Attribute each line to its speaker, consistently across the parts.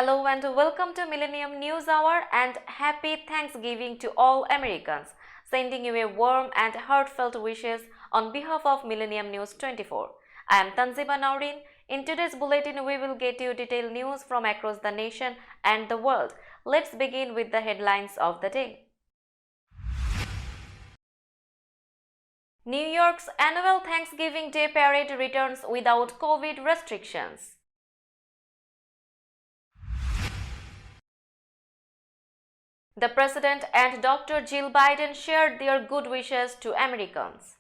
Speaker 1: Hello and welcome to Millennium News Hour and happy Thanksgiving to all Americans. Sending you a warm and heartfelt wishes on behalf of Millennium News 24. I am Tanziba Naurin. In today's bulletin, we will get you detailed news from across the nation and the world. Let's begin with the headlines of the day. New York's annual Thanksgiving Day parade returns without COVID restrictions. The President and Dr. Jill Biden shared their good wishes to Americans.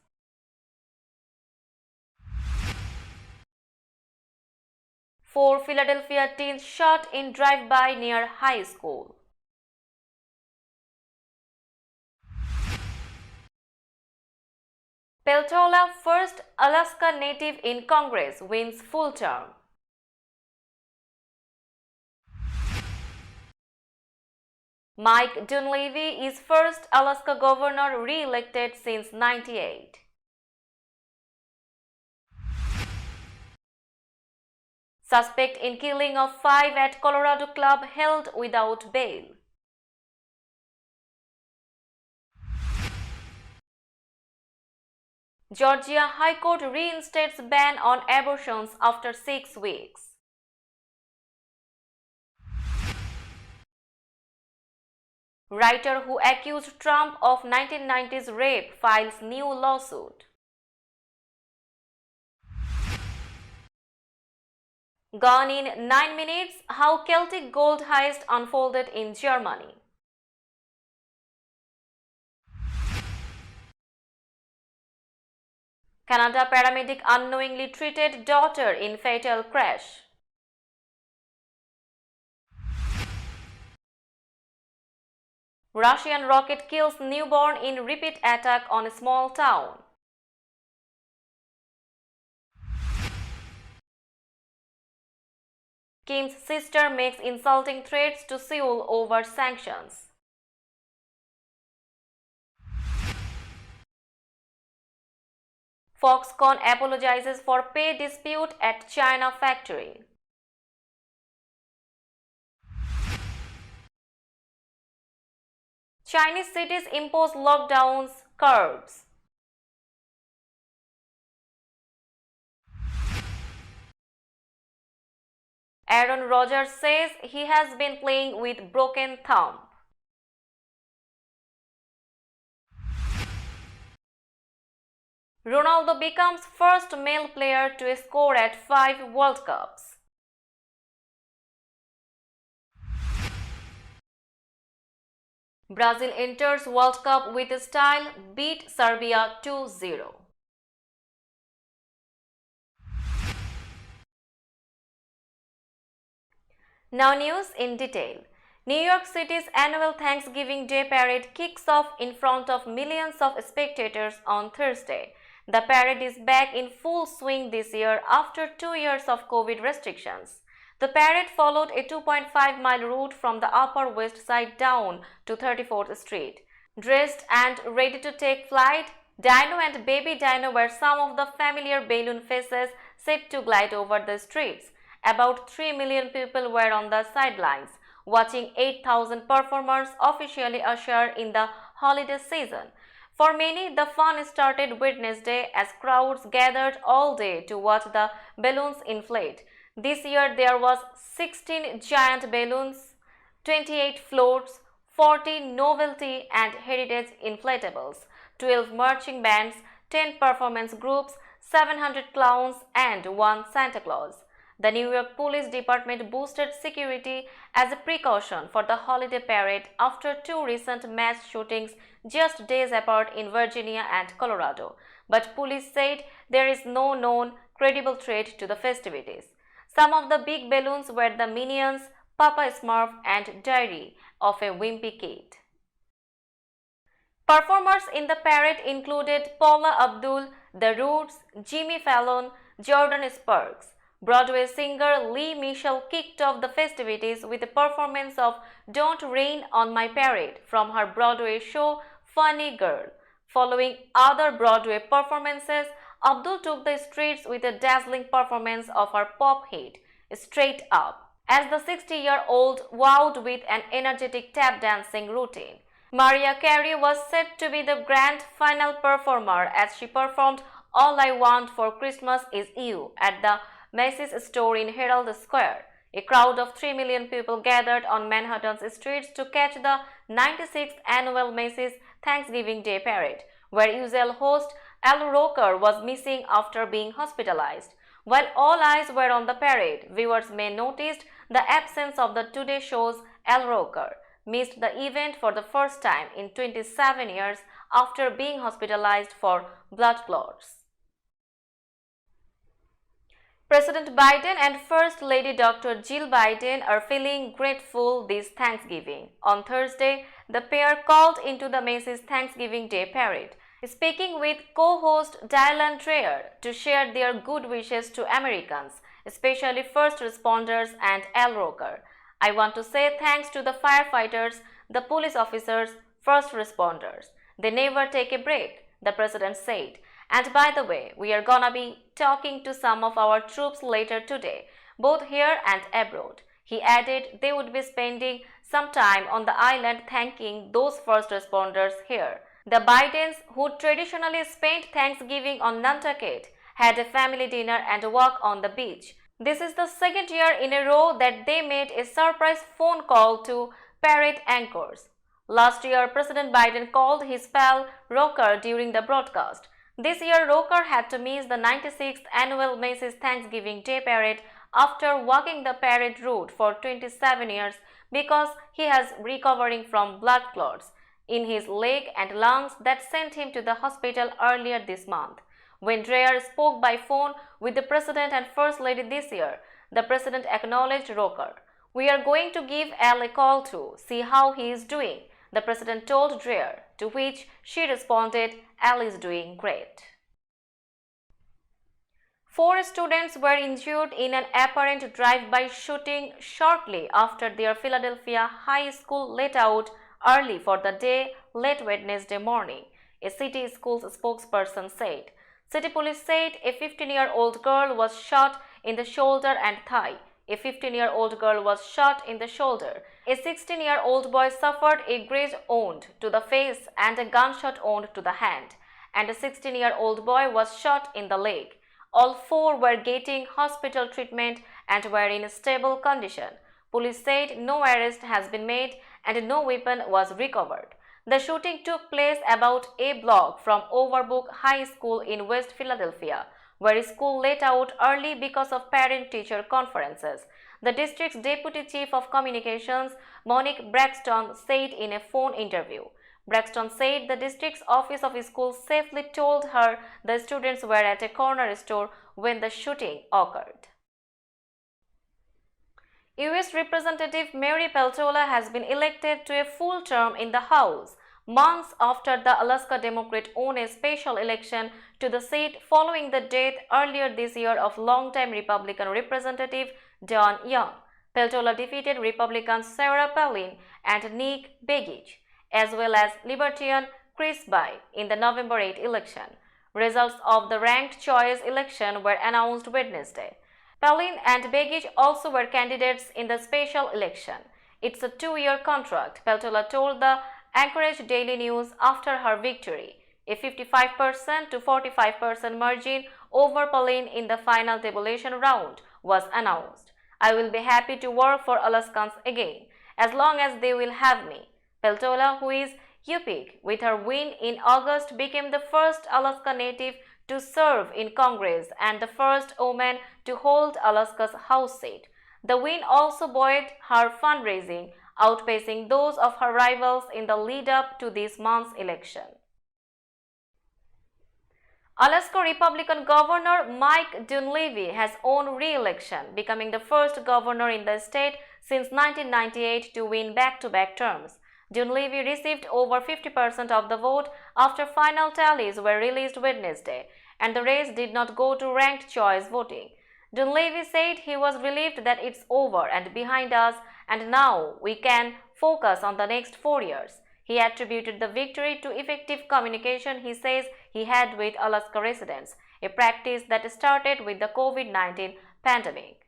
Speaker 1: Four Philadelphia teens shot in drive-by near high school. Peltola, first Alaska native in Congress, wins full term. Mike Dunleavy is first Alaska governor re-elected since '98. Suspect in killing of 5 at Colorado club held without bail. Georgia High Court reinstates ban on abortions after 6 weeks. Writer who accused Trump of 1990s rape files new lawsuit. Gone in 9 minutes, how Celtic gold heist unfolded in Germany. Canada paramedic unknowingly treated daughter in fatal crash. Russian rocket kills newborn in repeat attack on a small town. Kim's sister makes insulting threats to Seoul over sanctions. Foxconn apologizes for pay dispute at China factory. Chinese cities impose lockdowns, curbs. Aaron Rodgers says he has been playing with broken thumb. Ronaldo becomes first male player to score at 5 World Cups. Brazil enters World Cup with style, beat Serbia 2-0. Now news in detail. New York City's annual Thanksgiving Day parade kicks off in front of millions of spectators on Thursday. The parade is back in full swing this year after 2 years of COVID restrictions. The parade followed a 2.5-mile route from the Upper West Side down to 34th Street. Dressed and ready to take flight, Dino and Baby Dino were some of the familiar balloon faces set to glide over the streets. About 3 million people were on the sidelines, watching 8,000 performers officially usher in the holiday season. For many, the fun started Wednesday as crowds gathered all day to watch the balloons inflate. This year there was 16 giant balloons, 28 floats, 40 novelty and heritage inflatables, 12 marching bands, 10 performance groups, 700 clowns and 1 Santa Claus. The New York Police Department boosted security as a precaution for the holiday parade after 2 recent mass shootings just days apart in Virginia and Colorado. But police said there is no known credible threat to the festivities. Some of the big balloons were the Minions, Papa Smurf and Diary of a Wimpy Kid. Performers in the parade included Paula Abdul, The Roots, Jimmy Fallon, Jordan Sparks. Broadway singer Lee Mitchell kicked off the festivities with a performance of Don't Rain on My Parade from her Broadway show Funny Girl. Following other Broadway performances, Abdul took the streets with a dazzling performance of her pop hit, Straight Up. as the 60-year-old wowed with an energetic tap dancing routine. Mariah Carey was said to be the grand final performer as she performed All I Want for Christmas Is You at the Macy's store in Herald Square. A crowd of 3 million people gathered on Manhattan's streets to catch the 96th annual Macy's Thanksgiving Day Parade, where usual host Al Roker was missing after being hospitalized. While all eyes were on the parade, viewers may noticed the absence of the Today Show's Al Roker missed the event for the first time in 27 years after being hospitalized for blood clots. President Biden and First Lady Dr. Jill Biden are feeling grateful this Thanksgiving. On Thursday, the pair called into the Macy's Thanksgiving Day Parade, speaking with co-host Dylan Dreyer to share their good wishes to Americans, especially first responders and Al Roker. I want to say thanks to the firefighters, the police officers, first responders. They never take a break, the president said. And by the way, we are gonna be talking to some of our troops later today, both here and abroad. He added they would be spending some time on the island thanking those first responders here. The Bidens, who traditionally spent Thanksgiving on Nantucket, had a family dinner and a walk on the beach. This is the second year in a row that they made a surprise phone call to parade anchors. Last year, President Biden called his pal Roker during the broadcast. This year, Roker had to miss the 96th annual Macy's Thanksgiving Day Parade after walking the parade route for 27 years because he is recovering from blood clots in his leg and lungs that sent him to the hospital earlier this month. When Dreyer spoke by phone with the President and First Lady this year, the President acknowledged Roker. "We are going to give Al a call to see how he is doing," the President told Dreyer, to which she responded, "Al is doing great." 4 students were injured in an apparent drive-by shooting shortly after their Philadelphia high school let out early for the day late Wednesday morning, a city schools spokesperson said. City police said a 15-year-old girl was shot in the shoulder and thigh. A 15-year-old girl was shot in the shoulder. A 16-year-old boy suffered a graze wound to the face and a gunshot wound to the hand, and a 16-year-old boy was shot in the leg. All 4 were getting hospital treatment and were in stable condition. Police said no arrest has been made and no weapon was recovered. The shooting took place about a block from Overbrook High School in West Philadelphia, where school let out early because of parent-teacher conferences. The district's Deputy Chief of Communications, Monique Braxton, said in a phone interview. Braxton said the district's Office of Schools safely told her the students were at a corner store when the shooting occurred. U.S. Representative Mary Peltola has been elected to a full term in the House, months after the Alaska Democrat won a special election to the seat following the death earlier this year of longtime Republican Representative Don Young. Peltola defeated Republicans Sarah Palin and Nick Begich, as well as Libertarian Chris By in the November 8 election. Results of the ranked choice election were announced Wednesday. Palin and Begich also were candidates in the special election. It's a 2-year contract, Peltola told the Anchorage Daily News after her victory. A 55% to 45% margin over Palin in the final tabulation round was announced. "I will be happy to work for Alaskans again, as long as they will have me." Peltola, who is Yupik with her win in August, became the first Alaska native to serve in Congress and the first woman to hold Alaska's House seat. The win also buoyed her fundraising, outpacing those of her rivals in the lead-up to this month's election. Alaska Republican Governor Mike Dunleavy has won re-election, becoming the first governor in the state since 1998 to win back-to-back terms. Dunleavy received over 50% of the vote after final tallies were released Wednesday, and the race did not go to ranked choice voting. Dunleavy said he was relieved that it's over and behind us, and now we can focus on the next 4 years. He attributed the victory to effective communication he says he had with Alaska residents, a practice that started with the COVID-19 pandemic.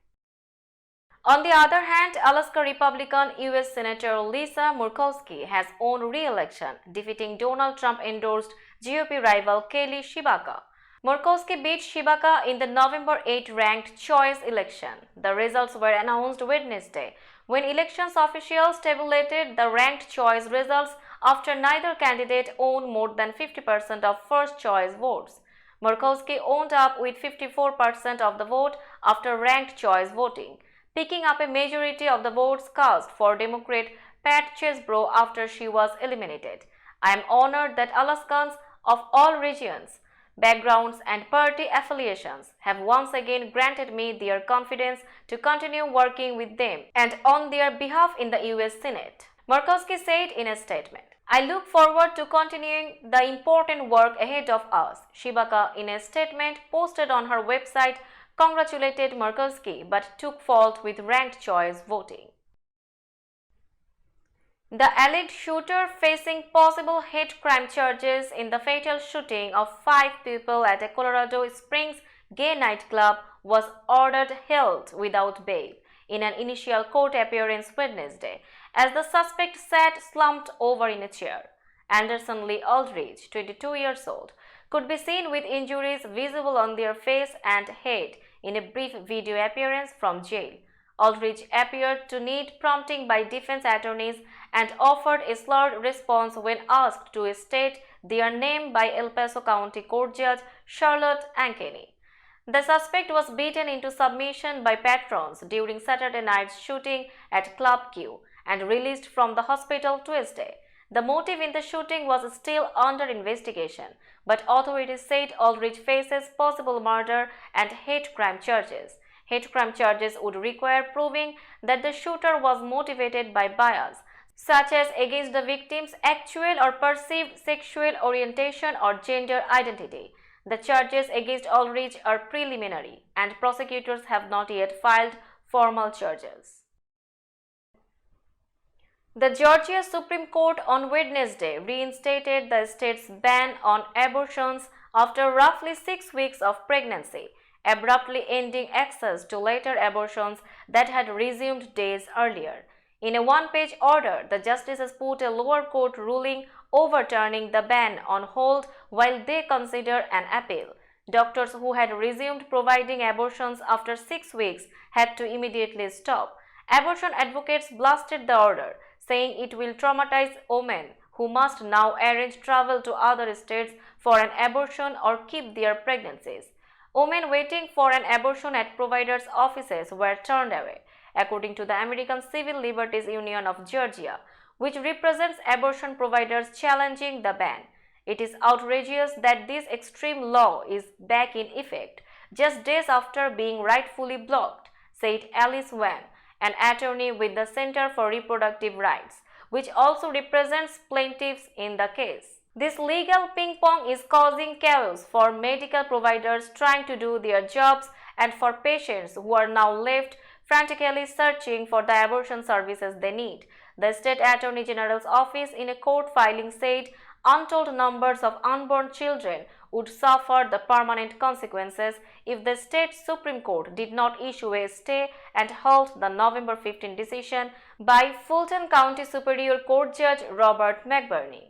Speaker 1: On the other hand, Alaska Republican U.S. Senator Lisa Murkowski has won re-election, defeating Donald Trump-endorsed GOP rival Kelly Tshibaka. Murkowski beat Tshibaka in the November 8 ranked choice election. The results were announced Wednesday, when elections officials tabulated the ranked choice results after neither candidate won more than 50% of first choice votes. Murkowski wound up with 54% of the vote after ranked choice voting, picking up a majority of the votes cast for Democrat Pat Chesbrough after she was eliminated. I am honored that Alaskans of all regions, backgrounds and party affiliations have once again granted me their confidence to continue working with them and on their behalf in the U.S. Senate, Murkowski said in a statement. I look forward to continuing the important work ahead of us. Tshibaka, in a statement posted on her website, congratulated Murkowski but took fault with ranked choice voting. The alleged shooter facing possible hate crime charges in the fatal shooting of 5 people at a Colorado Springs gay nightclub was ordered held without bail in an initial court appearance Wednesday, as the suspect sat slumped over in a chair. Anderson Lee Aldridge, 22 years old, could be seen with injuries visible on their face and head in a brief video appearance from jail. Aldridge appeared to need prompting by defense attorneys and offered a slurred response when asked to state their name by El Paso County Court Judge Charlotte Ankeny. The suspect was beaten into submission by patrons during Saturday night's shooting at Club Q and released from the hospital Tuesday. The motive in the shooting was still under investigation, but authorities said Aldridge faces possible murder and hate crime charges. Hate crime charges would require proving that the shooter was motivated by bias, such as against the victim's actual or perceived sexual orientation or gender identity. The charges against Aldridge are preliminary, and prosecutors have not yet filed formal charges. The Georgia Supreme Court on Wednesday reinstated the state's ban on abortions after roughly 6 weeks of pregnancy, abruptly ending access to later abortions that had resumed days earlier. In a one-page order, the justices put a lower court ruling overturning the ban on hold while they consider an appeal. Doctors who had resumed providing abortions after 6 weeks had to immediately stop. Abortion advocates blasted the order, saying it will traumatize women who must now arrange travel to other states for an abortion or keep their pregnancies. Women waiting for an abortion at providers' offices were turned away, according to the American Civil Liberties Union of Georgia, which represents abortion providers challenging the ban. It is outrageous that this extreme law is back in effect just days after being rightfully blocked, said Alice Wan, an attorney with the Center for Reproductive Rights, which also represents plaintiffs in the case. This legal ping-pong is causing chaos for medical providers trying to do their jobs and for patients who are now left frantically searching for the abortion services they need. The State Attorney General's office in a court filing said untold numbers of unborn children would suffer the permanent consequences if the state Supreme Court did not issue a stay and halt the November 15 decision by Fulton County Superior Court Judge Robert McBurney.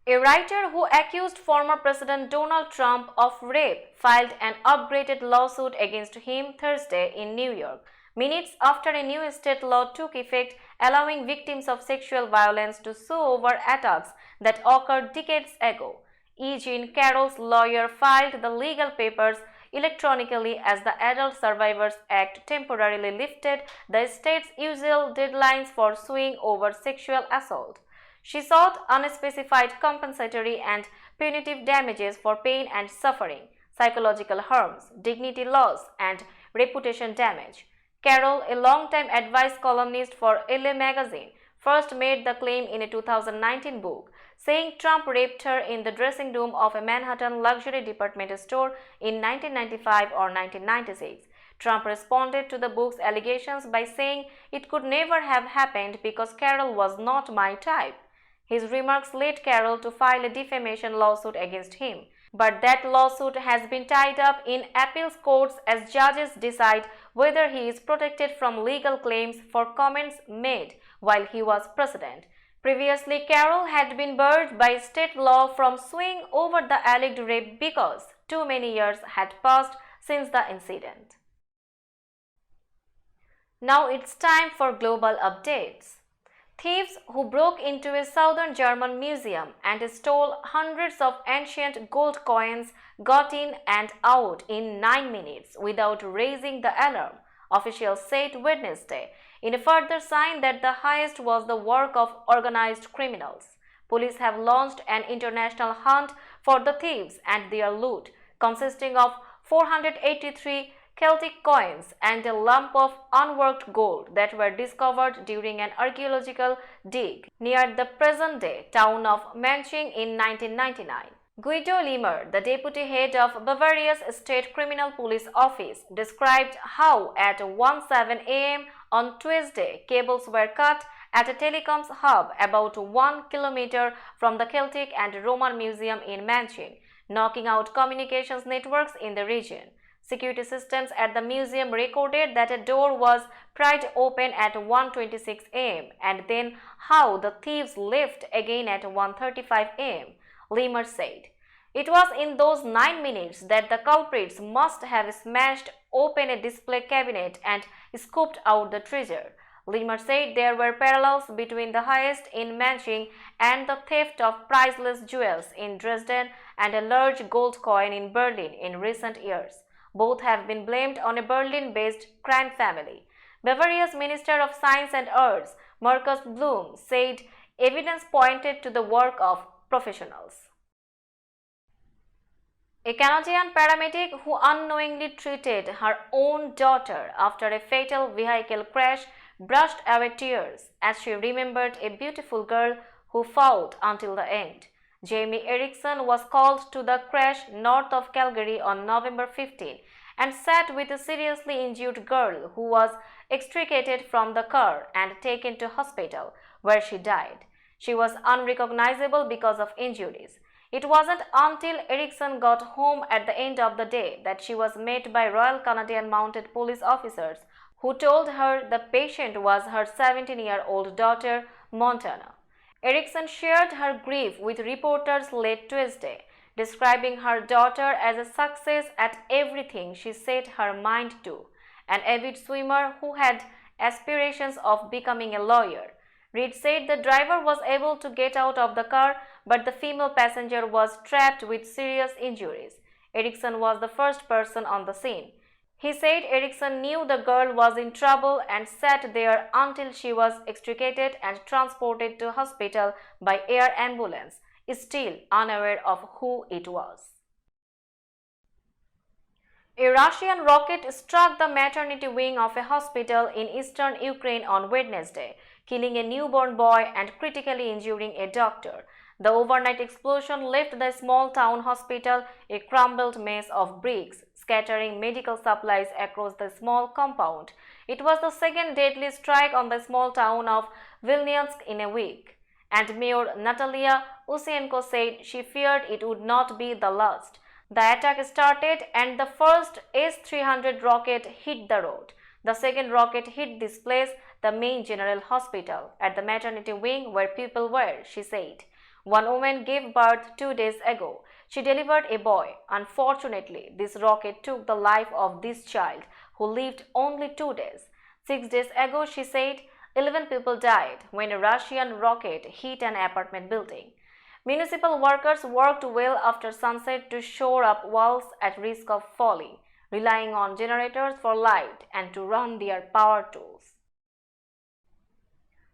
Speaker 1: A writer who accused former President Donald Trump of rape filed an upgraded lawsuit against him Thursday in New York, minutes after a new state law took effect allowing victims of sexual violence to sue over attacks that occurred decades ago. E. Jean Carroll's lawyer filed the legal papers electronically as the Adult Survivors Act temporarily lifted the state's usual deadlines for suing over sexual assault. She sought unspecified compensatory and punitive damages for pain and suffering, psychological harms, dignity loss, and reputation damage. Carroll, a longtime advice columnist for LA Magazine, first made the claim in a 2019 book, saying Trump raped her in the dressing room of a Manhattan luxury department store in 1995 or 1996. Trump responded to the book's allegations by saying it could never have happened because Carroll was not my type. His remarks led Carroll to file a defamation lawsuit against him. But that lawsuit has been tied up in appeals courts as judges decide whether he is protected from legal claims for comments made while he was president. Previously, Carroll had been barred by state law from suing over the alleged rape because too many years had passed since the incident. Now it's time for global updates. Thieves who broke into a southern German museum and stole hundreds of ancient gold coins got in and out in 9 minutes without raising the alarm, officials said Wednesday, in a further sign that the heist was the work of organized criminals. Police have launched an international hunt for the thieves and their loot, consisting of 483 Celtic coins and a lump of unworked gold that were discovered during an archaeological dig near the present-day town of Manching in 1999. Guido Limmer, the deputy head of Bavaria's State Criminal Police Office, described how at 1:07 a.m. on Tuesday, cables were cut at a telecoms hub about 1 kilometer from the Celtic and Roman Museum in Manching, knocking out communications networks in the region. Security systems at the museum recorded that a door was pried open at 1:26 a.m. and then how the thieves left again at 1:35 a.m., Limmer said. It was in those 9 minutes that the culprits must have smashed open a display cabinet and scooped out the treasure. Limmer said there were parallels between the heist in Manching and the theft of priceless jewels in Dresden and a large gold coin in Berlin in recent years. Both have been blamed on a Berlin-based crime family. Bavaria's Minister of Science and Arts, Markus Blum, said evidence pointed to the work of professionals. A Canadian paramedic who unknowingly treated her own daughter after a fatal vehicle crash brushed away tears as she remembered a beautiful girl who fought until the end. Jamie Erickson was called to the crash north of Calgary on November 15 and sat with a seriously injured girl who was extricated from the car and taken to hospital, where she died. She was unrecognizable because of injuries. It wasn't until Erickson got home at the end of the day that she was met by Royal Canadian Mounted Police officers who told her the patient was her 17-year-old daughter, Montana. Erickson shared her grief with reporters late Tuesday, describing her daughter as a success at everything she set her mind to, an avid swimmer who had aspirations of becoming a lawyer. Reid said the driver was able to get out of the car, but the female passenger was trapped with serious injuries. Erickson was the first person on the scene. He said Erickson knew the girl was in trouble and sat there until she was extricated and transported to hospital by air ambulance, still unaware of who it was. A Russian rocket struck the maternity wing of a hospital in eastern Ukraine on Wednesday, killing a newborn boy and critically injuring a doctor. The overnight explosion left the small town hospital a crumbled mess of bricks, scattering medical supplies across the small compound. It was the second deadly strike on the small town of Vilniansk in a week, and Mayor Natalia Usienko said she feared it would not be the last. The attack started and the first S-300 rocket hit the road. The second rocket hit this place, the main general hospital, at the maternity wing where people were, she said. One woman gave birth 2 days ago. She delivered a boy. Unfortunately, this rocket took the life of this child, who lived only 2 days. 6 days ago, she said, 11 people died when a Russian rocket hit an apartment building. Municipal workers worked well after sunset to shore up walls at risk of falling, relying on generators for light and to run their power tools.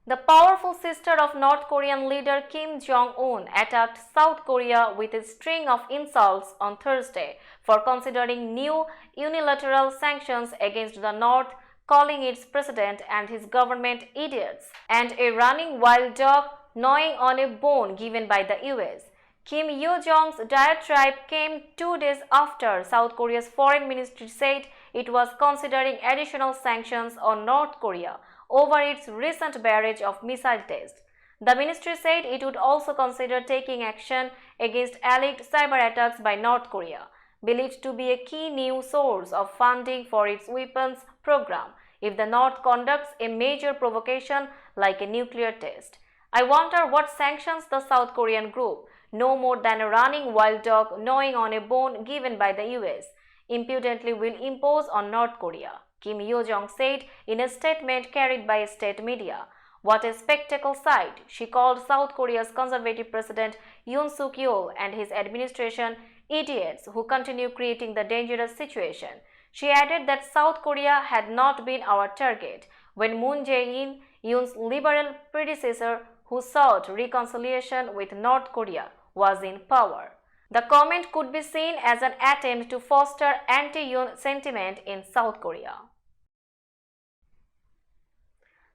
Speaker 1: The powerful sister of North Korean leader Kim Jong-un attacked South Korea with a string of insults on Thursday for considering new unilateral sanctions against the North, calling its president and his government idiots and a running wild dog gnawing on a bone given by the US. Kim Yo-jong's diatribe came 2 days after South Korea's foreign ministry said it was considering additional sanctions on North Korea over its recent barrage of missile tests. The ministry said it would also consider taking action against alleged cyber attacks by North Korea, believed to be a key new source of funding for its weapons program if the North conducts a major provocation like a nuclear test. I wonder what sanctions the South Korean group, no more than a running wild dog gnawing on a bone given by the US, impudently will impose on North Korea, Kim Yo-jong said in a statement carried by state media. What a spectacle sight, she called South Korea's conservative president Yoon Suk-yeol and his administration idiots who continue creating the dangerous situation. She added that South Korea had not been our target when Moon Jae-in, Yoon's liberal predecessor who sought reconciliation with North Korea, was in power. The comment could be seen as an attempt to foster anti-Yoon sentiment in South Korea.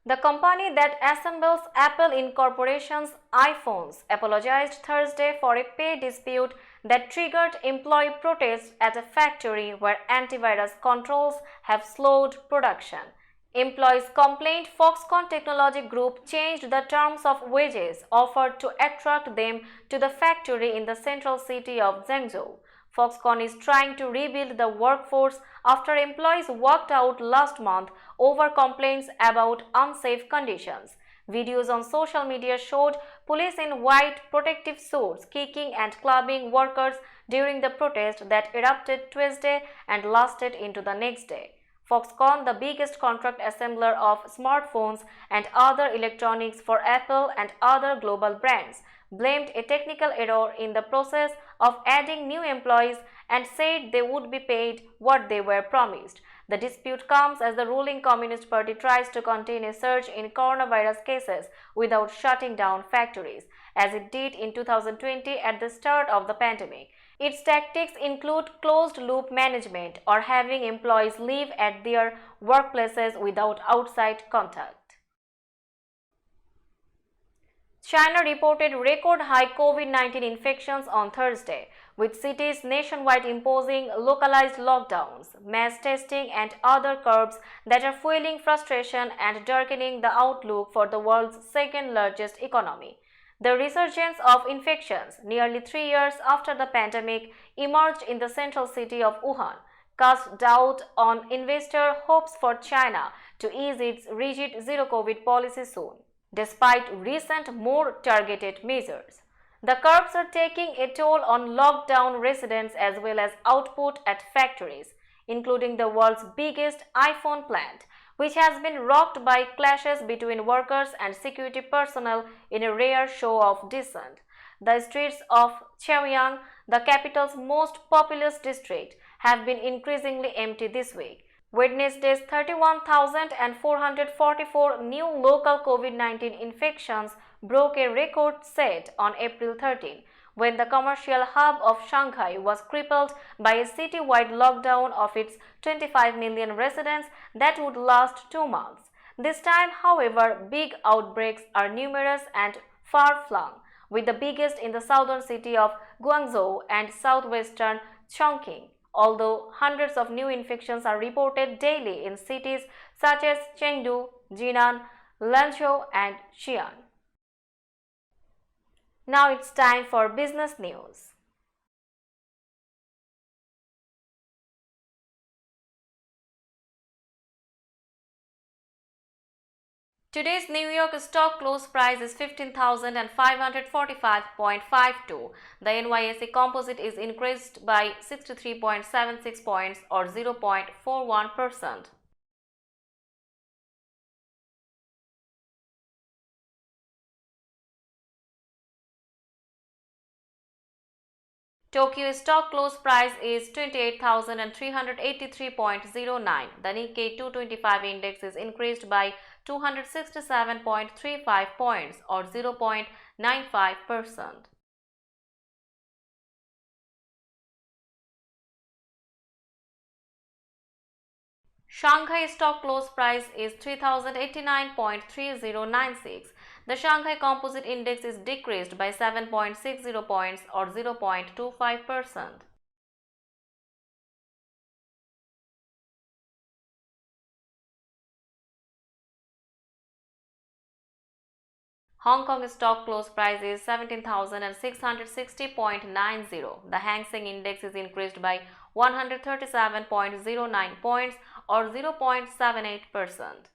Speaker 1: The company that assembles Apple Inc.'s iPhones apologized Thursday for a pay dispute that triggered employee protests at a factory where antivirus controls have slowed production. Employees complained Foxconn Technology Group changed the terms of wages offered to attract them to the factory in the central city of Zhengzhou. Foxconn is trying to rebuild the workforce after employees walked out last month over complaints about unsafe conditions. Videos on social media showed police in white protective suits kicking and clubbing workers during the protest that erupted Tuesday and lasted into the next day. Foxconn, the biggest contract assembler of smartphones and other electronics for Apple and other global brands, blamed a technical error in the process of adding new employees and said they would be paid what they were promised. The dispute comes as the ruling Communist Party tries to contain a surge in coronavirus cases without shutting down factories, as it did in 2020 at the start of the pandemic. Its tactics include closed-loop management or having employees live at their workplaces without outside contact. China reported record-high COVID-19 infections on Thursday, with cities nationwide imposing localized lockdowns, mass testing and other curbs that are fueling frustration and darkening the outlook for the world's second-largest economy. The resurgence of infections, nearly 3 years after the pandemic emerged in the central city of Wuhan, cast doubt on investor hopes for China to ease its rigid zero-COVID policy soon. Despite recent more targeted measures, the curbs are taking a toll on lockdown residents as well as output at factories, including the world's biggest iPhone plant, which has been rocked by clashes between workers and security personnel in a rare show of dissent. The streets of Chaoyang, the capital's most populous district, have been increasingly empty this week. Wednesday's 31,444 new local COVID-19 infections broke a record set on April 13, when the commercial hub of Shanghai was crippled by a citywide lockdown of its 25 million residents that would last 2 months. This time, however, big outbreaks are numerous and far-flung, with the biggest in the southern city of Guangzhou and southwestern Chongqing, although hundreds of new infections are reported daily in cities such as Chengdu, Jinan, Lanzhou and Xi'an. Now it's time for business news. Today's New York stock close price is 15,545.52. The NYSE Composite is increased by 63.76 points or 0.41%. Tokyo stock close price is 28,383.09. The Nikkei 225 index is increased by 267.35 points or 0.95%. Shanghai stock close price is 3089.3096. The Shanghai Composite Index is decreased by 7.60 points or 0.25%. Hong Kong stock close price is 17,660.90. The Hang Seng Index is increased by 137.09 points or 0.78%.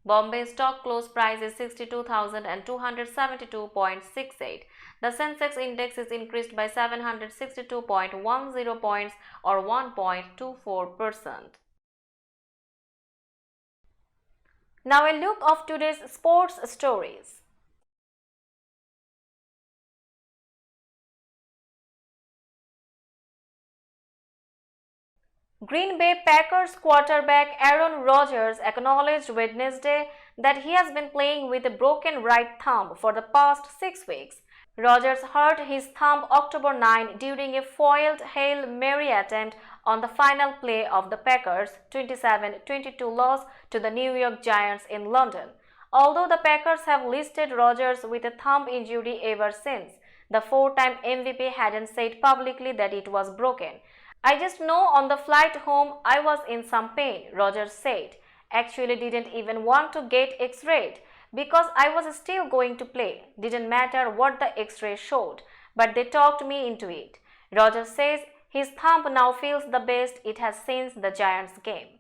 Speaker 1: Bombay stock close price is 62,272.68. The Sensex index is increased by 762.10 points or 1.24%. Now a look of today's sports stories. Green Bay Packers quarterback Aaron Rodgers acknowledged Wednesday that he has been playing with a broken right thumb for the past 6 weeks. Rodgers hurt his thumb October 9 during a foiled Hail Mary attempt on the final play of the Packers' 27-22 loss to the New York Giants in London. Although the Packers have listed Rodgers with a thumb injury ever since, the four-time MVP hadn't said publicly that it was broken. "I just know on the flight home I was in some pain," Rodgers said. "Actually didn't even want to get x-rayed because I was still going to play. Didn't matter what the x-ray showed, but they talked me into it." Rodgers says his thumb now feels the best it has since the Giants game.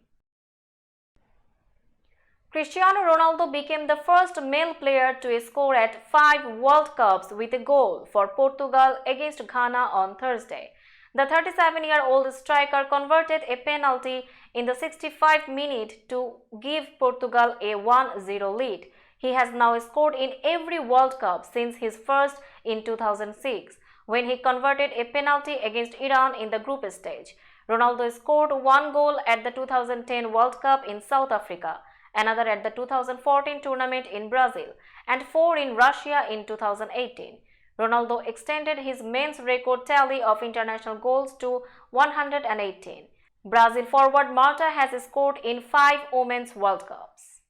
Speaker 1: Cristiano Ronaldo became the first male player to score at 5 World Cups with a goal for Portugal against Ghana on Thursday. The 37-year-old striker converted a penalty in the 65th minute to give Portugal a 1-0 lead. He has now scored in every World Cup since his first in 2006, when he converted a penalty against Iran in the group stage. Ronaldo scored one goal at the 2010 World Cup in South Africa, another at the 2014 tournament in Brazil, and four in Russia in 2018. Ronaldo extended his men's record tally of international goals to 118. Brazil forward Marta has scored in 5 Women's World Cups.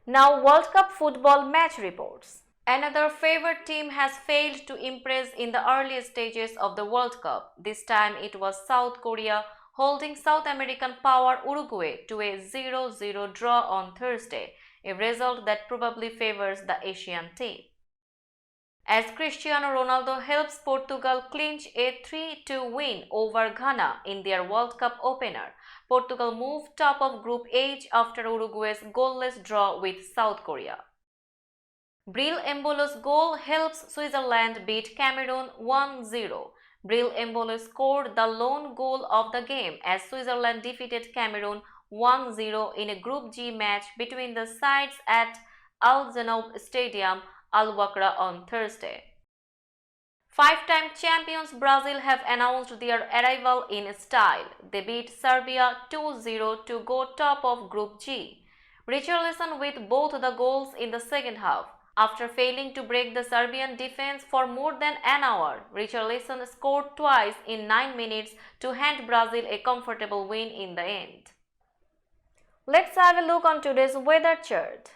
Speaker 1: Now World Cup football match reports. Another favorite team has failed to impress in the early stages of the World Cup. This time it was South Korea holding South American power Uruguay to a 0-0 draw on Thursday, a result that probably favors the Asian team. As Cristiano Ronaldo helps Portugal clinch a 3-2 win over Ghana in their World Cup opener, Portugal moved top of Group H after Uruguay's goalless draw with South Korea. Bril Embolo's goal helps Switzerland beat Cameroon 1-0. Bril Embolo scored the lone goal of the game as Switzerland defeated Cameroon 1-0 in a Group G match between the sides at Al Janoub Stadium, Al Wakra on Thursday. Five-time champions Brazil have announced their arrival in style. They beat Serbia 2-0 to go top of Group G. Richarlison with both the goals in the second half. After failing to break the Serbian defense for more than an hour, Richarlison scored twice in 9 minutes to hand Brazil a comfortable win in the end. Let's have a look on today's weather chart.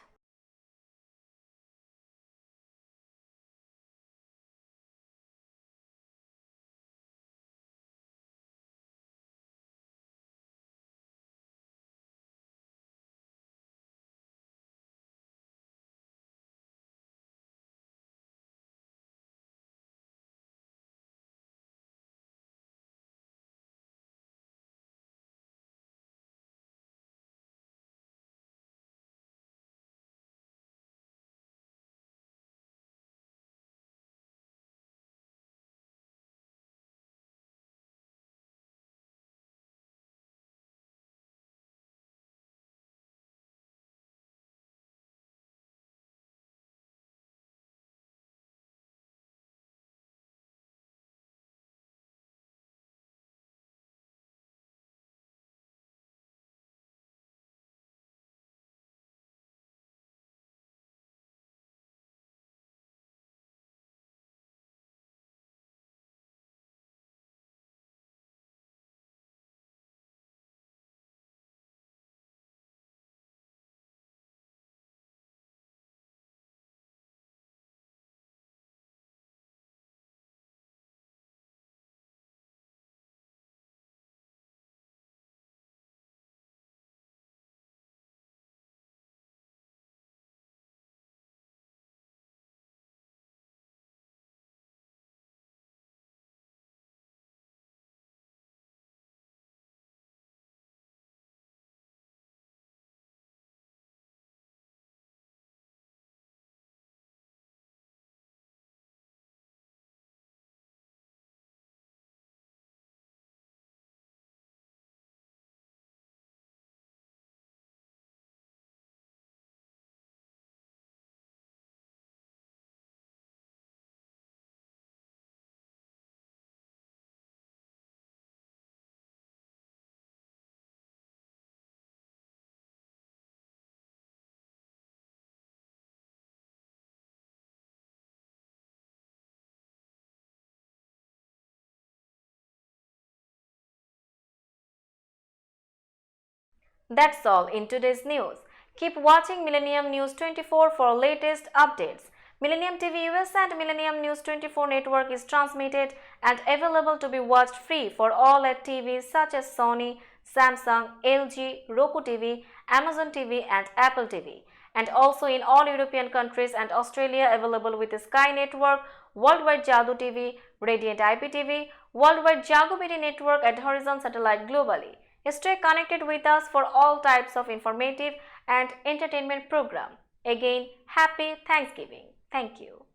Speaker 1: That's all in today's news. Keep watching Millennium News 24 for latest updates. Millennium TV US and Millennium News 24 network is transmitted and available to be watched free for all at TVs such as Sony, Samsung, LG, Roku TV, Amazon TV and Apple TV. And also in all European countries and Australia available with the Sky Network, Worldwide Jadoo TV, Radiant IPTV, Worldwide Jago BT Network and Horizon Satellite globally. Stay connected with us for all types of informative and entertainment program. Again, happy Thanksgiving. Thank you.